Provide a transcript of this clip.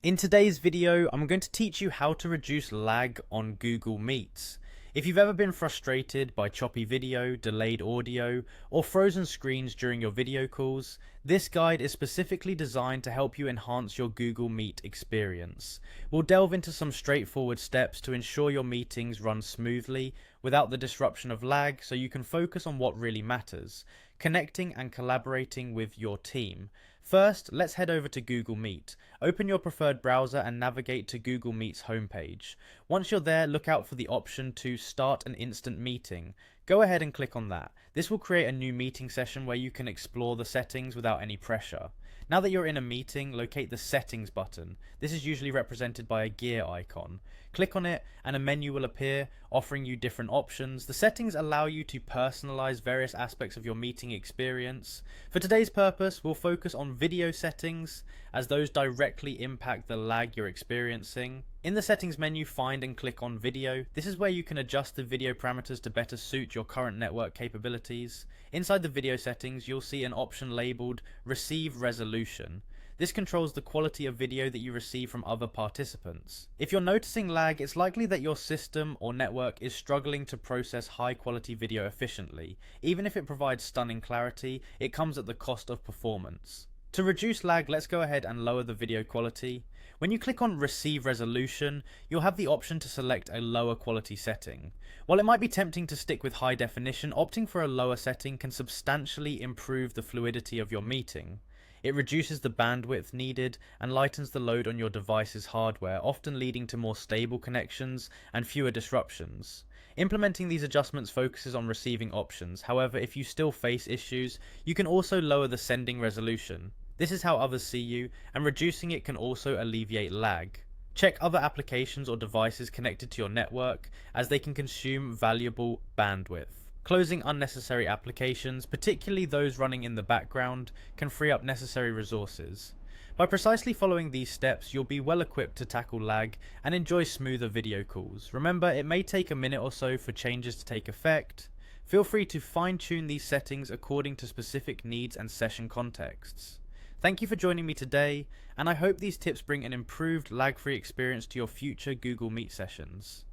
In today's video, I'm going to teach you how to reduce lag on Google Meets. If you've ever been frustrated by choppy video, delayed audio, or frozen screens during your video calls, this guide is specifically designed to help you enhance your Google Meet experience. We'll delve into some straightforward steps to ensure your meetings run smoothly without the disruption of lag, so you can focus on what really matters: connecting and collaborating with your team. First, let's head over to Google Meet. Open your preferred browser and navigate to Google Meet's homepage. Once you're there, look out for the option to start an instant meeting. Go ahead and click on that. This will create a new meeting session where you can explore the settings without any pressure. Now that you're in a meeting, locate the settings button. This is usually represented by a gear icon. Click on it and a menu will appear offering you different options. The settings allow you to personalize various aspects of your meeting experience. For today's purpose, we'll focus on video settings, as those directly impact the lag you're experiencing. In the settings menu, find and click on video. This is where you can adjust the video parameters to better suit your current network capabilities. Inside the video settings, you'll see an option labeled receive resolution. This controls the quality of video that you receive from other participants. If you're noticing lag, it's likely that your system or network is struggling to process high quality video efficiently. Even if it provides stunning clarity, it comes at the cost of performance. To reduce lag, let's go ahead and lower the video quality. When you click on Receive Resolution, you'll have the option to select a lower quality setting. While it might be tempting to stick with high definition, opting for a lower setting can substantially improve the fluidity of your meeting. It reduces the bandwidth needed and lightens the load on your device's hardware, often leading to more stable connections and fewer disruptions. Implementing these adjustments focuses on receiving options. However, if you still face issues, you can also lower the sending resolution. This is how others see you, and reducing it can also alleviate lag. Check other applications or devices connected to your network, as they can consume valuable bandwidth. Closing unnecessary applications, particularly those running in the background, can free up necessary resources. By precisely following these steps, you'll be well equipped to tackle lag and enjoy smoother video calls. Remember, it may take a minute or so for changes to take effect. Feel free to fine-tune these settings according to specific needs and session contexts. Thank you for joining me today, and I hope these tips bring an improved lag-free experience to your future Google Meet sessions.